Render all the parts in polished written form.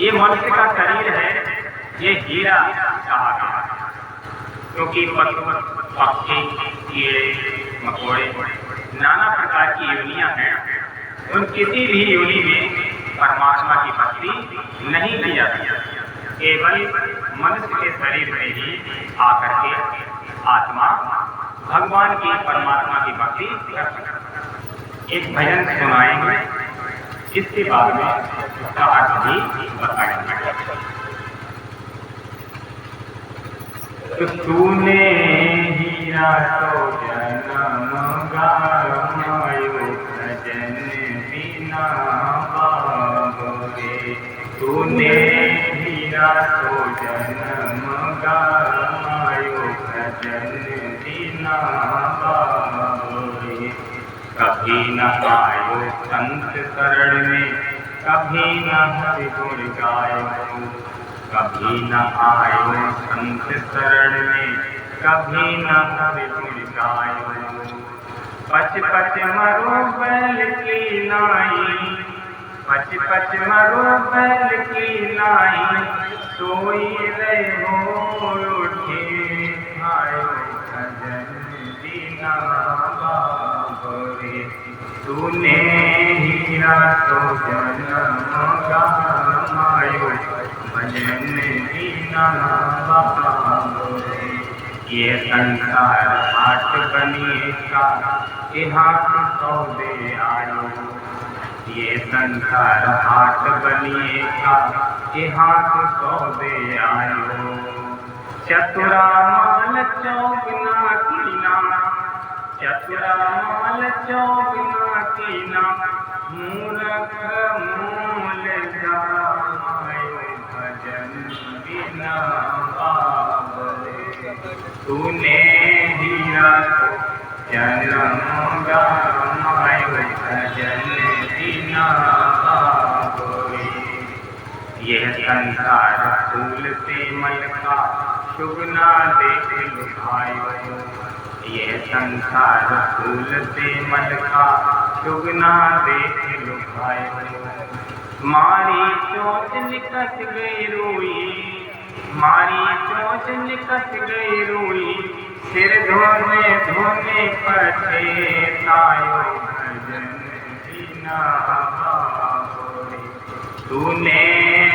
ये मनुष्य का शरीर है, ये हीरा कहा गया, क्योंकि पशु पक्षी कीड़े मकोड़े नाना प्रकार की योनियां हैं। उन किसी भी योनि में परमात्मा की भक्ति नहीं की जाती, केवल मनुष्य के शरीर में ही आकर के आत्मा भगवान की परमात्मा की भक्ति कर सकती। एक भजन सुनाएंगे, इसके बाद में उसका अर्थ भी बताएंगे। तो तूने हीरा तो जन्म गायो भजन बिना बाबरे। तूने हीरा तो जन्म गायो भजन बिना बाबरे। कभी न आयो संत शरण में, कभी न हरि गुण गायो। कभी न आयो संत शरण में, कभी न हरि गुण गायो। पच पच मरो बैल की नाई, पच पच मरो बैल की नाई। सोई रहो उठे आयो भजन बिना बाबरे। तूने हीरा तो जन्म गायो भजन बिना बाबरे। ये संसार हाट बनिए का, यहाँ सौदे आयो। ये संसार हाट बनिए का, यहाँ सौदे आयो। चतुरा माल चौगना कीना, चतुरा माल चौगना कीना। मूरख मूल जायो भजन बिना बाबरे। तूने हीरा तो जन्म गायो भजन बिना बाबरे। यह संसार फूल से मल का, शुगना देख लुभायो। यह संसार फूल से मल का, शुगना देख लुभायो। मारी चोट निकट गई रोई, मारी चोट निकट गई रोई। सिर धोने धोने पछतायो भजन बिना बाबरे। तूने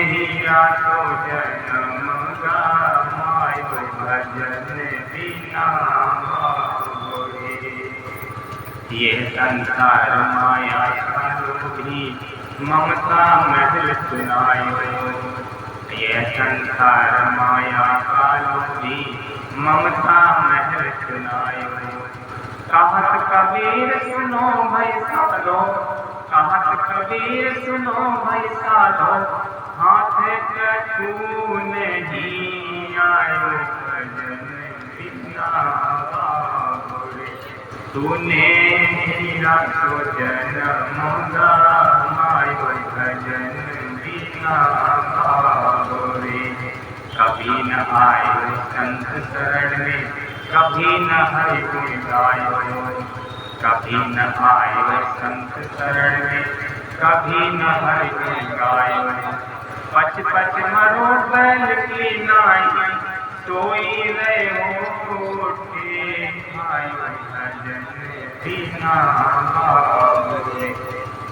हीरा तो जन्म गायो भजन बिना बाबरे। ये संसार माया का लोभी, ममता महल सुनायो। ये संसार माया का लोभी, ममता महल सुनायो। कहत कबीर सुनो भाई साधो, कहत कबीर सुनो भाई साधो। हाथ कछु नहीं आयो भजन बिना बाबरे। तूने हीरा तो जन्म गायो भजन बिना बाबरे। कभी न आयो संत शरण में, कभी न हरि गुण गायो। कभी न आयो संत शरण में, कभी न हरि गुण गायो। पच पच मरो बैल की नाई, सोई रहो उठे आयो भजन बिना बाबरे।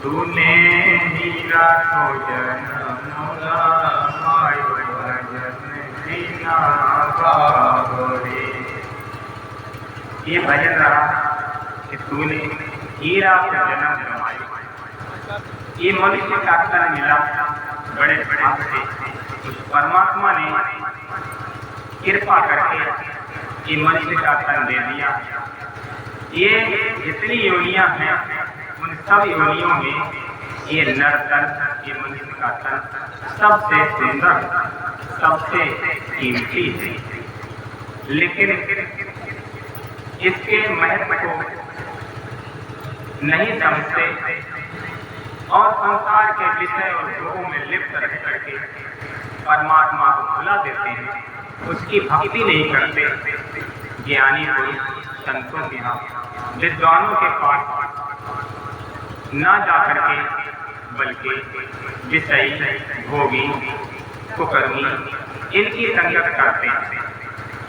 तूने हीरा तो जन्म गायो भजन बिना बाबरे। ये भजन रहा कि तूने हीरा तो जन्म गवायो। ये मनुष्य का तन मिला बड़े भाग से, उस परमात्मा ने कृपा करके ये मनुष्य का तन दे दिया। ये जितनी योनियां हैं, उन सब योनियों में ये नर तन, ये मनुष्य का तन सबसे सुंदर, सबसे कीमती है। लेकिन इसके महत्व को नहीं समझते और संसार के विषय और भोगों में लिप्त रह करके परमात्मा को भुला देते हैं, उसकी भक्ति नहीं करते। ज्ञानी पुरुष संतों के यहाँ, विद्वानों के पास ना जा करके बल्कि विषयी, भोगी, कुकर्मी इनकी संगत करते हैं।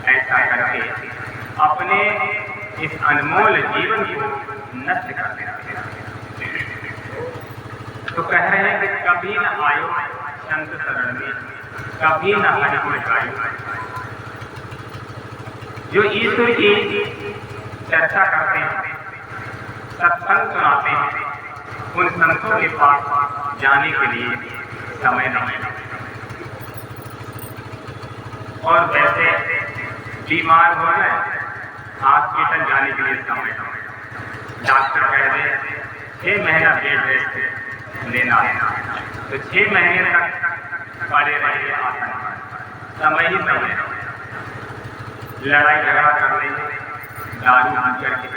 ऐसा करके अपने इस अनमोल जीवन को नष्ट कर देते हैं। तो कह रहे हैं कि कभी न आयो संत शरण में, कभी न हरि गुण गायो। जो ईश्वर की चर्चा करते हैं, सत्संग सुनाते हैं, उन संतों के पास जाने के लिए समय नहीं है। और वैसे बीमार हो जाए, हॉस्पिटल जाने के लिए समय नहीं। डॉक्टर कह दे 6 महीना बेड रेस्ट लेना है, तो 6 महीने तक पड़े रहिए आसन पर, समय ही समय। लड़ाई झगड़ा कर लेंगे दारू पी करके,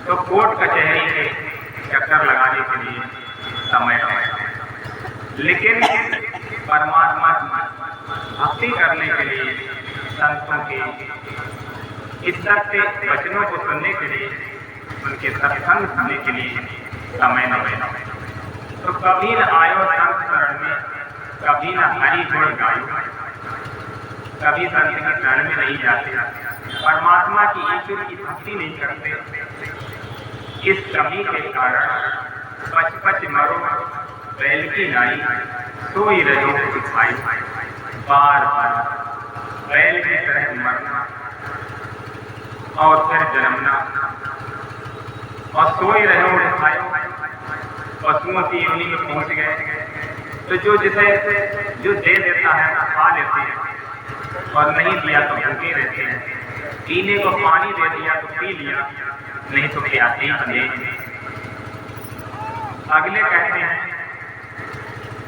तो कोर्ट कचहरी के चक्कर लगाने के लिए समय है। लेकिन परमात्मा भक्ति करने के लिए, संतों के इस सत्य वचनों को सुनने के लिए, उनके सत्संग सुनने के लिए समय नहीं है। तो कभी न आयो संत शरण में, कभी न हरि गुण गायो। कभी संत के शरण में नहीं जाते, परमात्मा की, ईश्वर की भक्ति नहीं करते। इस कमी के कारण पच पच मरो बैल की नाई, सोई रहो दिखाई। बार बार बैल की तरह मरना और फिर जन्मना, और सोई रहो दिखाई। पशुओं की योनि में पहुंच गए, तो जो दे देता है वो खा लेते हैं, और नहीं दिया तो भूखे रहते हैं। पीने को पानी दे दिया तो पी लिया, नहीं तो प्यासे ही बने। अगले कहते हैं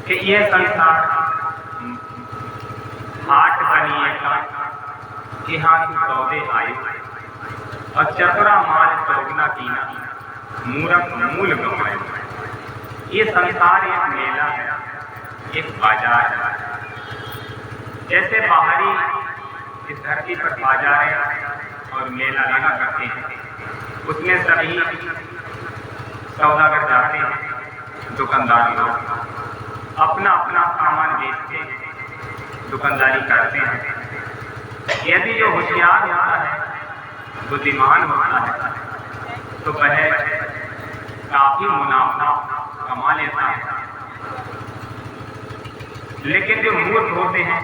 कि यह संसार हाट बनिए का, यहाँ की सौदे आए, और चतुरा माल चौगना कीना, मूरख मूल गवाए। ये संसार एक मेला है, एक बाजार है। जैसे बाहरी इस धरती पर बाजार और मेला लगा करते हैं, उसमें सभी सौदागर जाते हैं, दुकानदार लोग अपना अपना सामान बेचते हैं, दुकानदारी करते हैं। यदि जो होशियार होता है, बुद्धिमान होता है, तो वह काफी मुनाफा कमा लेता है। लेकिन जो मूर्ख होते हैं,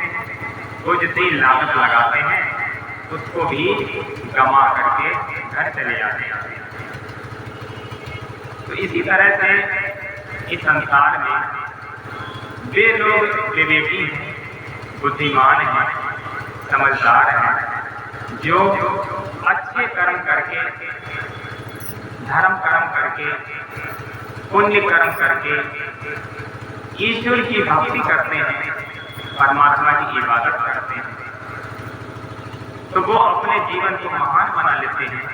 वो जितनी लागत लगाते हैं उसको भी गमा करके घर चले जाते हैं। तो इसी तरह से इस संसार में वे लोग विवेकी हैं, बुद्धिमान हैं, समझदार हैं, जो अच्छे कर्म करके, धर्म कर्म करके, पुण्य कर्म करके ईश्वर की भक्ति करते हैं, परमात्मा की इबादत करते हैं, तो वो अपने जीवन को महान बना लेते हैं।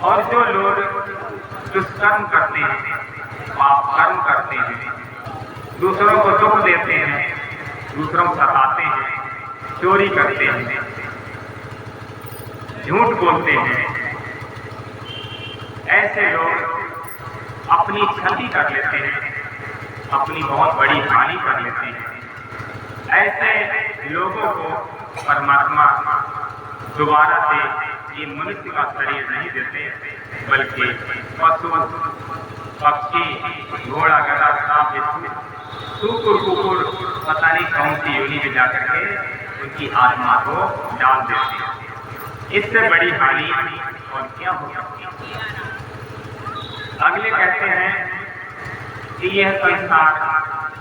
और जो लोग दुष्कर्म करते हैं, पाप कर्म करते हैं, दूसरों को दुख देते हैं, दूसरों को सताते हैं, चोरी करते हैं, झूठ बोलते हैं, ऐसे लोग अपनी क्षति कर लेते हैं, अपनी बहुत बड़ी हानि कर लेते हैं। ऐसे लोगों को परमात्मा दोबारा से ये मनुष्य का शरीर नहीं देते, बल्कि पशु, पक्षी, घोड़ा, गधा, सांप, कुकुर कुकुर पता नहीं कौन सी योनि में जाकर के उनकी आत्मा को डाल देते हैं। इससे बड़ी हानि और क्या हो सकती है। अगले कहते हैं कि यह संसार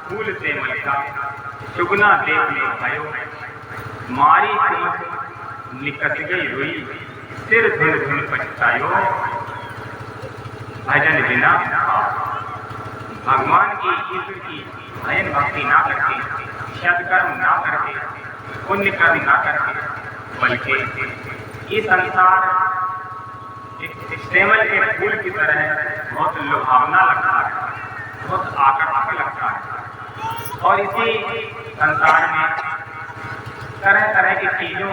फूल से मलका, चुगना देव में भयो, मारी चुमक निकट गई रुई, सिर धुन धुन पछतायो, भजन बिना भगवान की, ईश्वर की भजन भक्ति ना करके, सत्कर्म ना करके, पुण्य कर्म ना करके, बल्कि ये संसार एक सेवल के फूल की तरह बहुत लुभावना लगता है, बहुत आकर्षक लगता है। और इसी संसार में तरह तरह की चीजों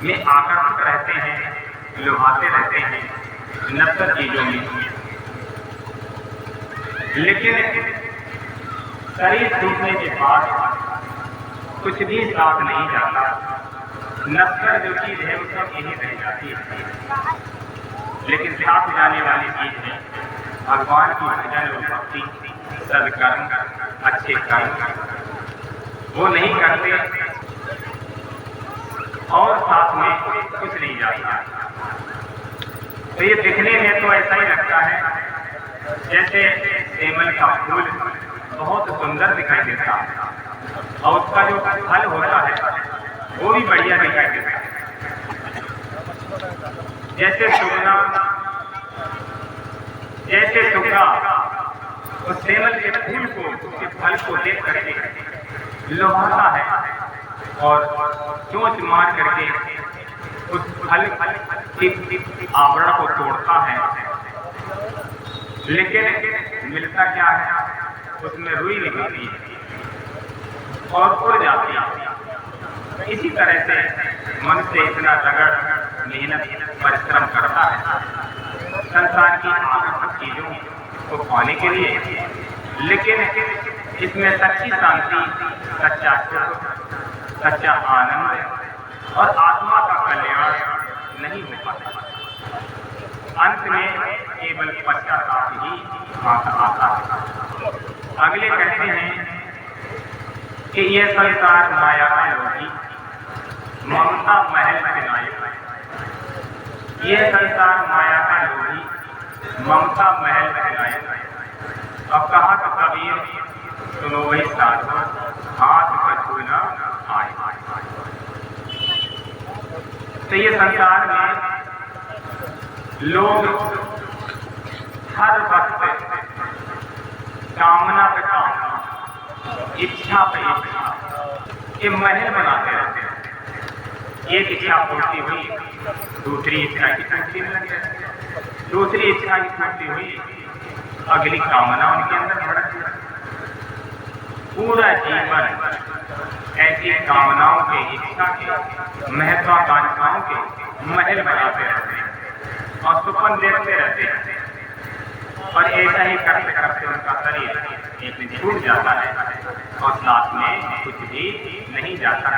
में आकर्षित रहते हैं, लुभाते रहते हैं, नश्वर चीजों में। लेकिन शरीर टूटने के बाद कुछ भी साथ नहीं जाता, नश्वर जो चीज है वो सब यही रह जाती है। लेकिन साथ जाने वाली चीज है भगवान की भजन और भक्ति, सदकर्म, अच्छे कर्म। वो नहीं करते और साथ में कुछ नहीं जाता। तो ये दिखने में तो ऐसा ही लगता है जैसे सेमल का फूल बहुत सुंदर दिखाई देता है और उसका जो फल होता है वो भी बढ़िया दिखाई देता है। जैसे सुगना उस सेमल के फूल को, उसके फल को देख करके लोभाता है और चोंच मार करके उस फल की आवरण को तोड़ता है, लेकिन मिलता क्या है, उसमें रुई निकलती है और उड़ जाती है। इसी तरह से मनुष्य इतना रगड़ मेहनत परिश्रम करता है संसार की आकर्षक चीजों को पाने के लिए, लेकिन इसमें सच्ची शांति, सच्चा सुख, सच्चा आनंद और आत्मा का कल्याण नहीं हो पाता। अंत में केवल पश्चाताप ही हाथ आता है। अगले कहते हैं कि यह संसार माया है रोगी, ममता महल बनाए। यह संसार माया का रोगी, ममता महल बनाए। अब कहा तो कबीर सुनो वही साधु, हाथ कछू न आए। तो ये संसार में लोग हर वक्त कामना पे कामना, इच्छा पे इच्छा, ये महल बनाते रहते हैं। एक इच्छा पूर्ति हुई, दूसरी इच्छा की पूर्ति में लगे, दूसरी इच्छा की पूर्ति हुई, अगली कामना उनके अंदर भड़क जाती। पूरा जीवन ऐसी कामनाओं के, इच्छा के, महत्वाकांक्षाओं के महल बनाते रहते हैं और सुपन देखते रहते हैं। और ऐसा ही करते करते उनका शरीर एक दिन छूट जाता है और साथ में कुछ भी नहीं जाता।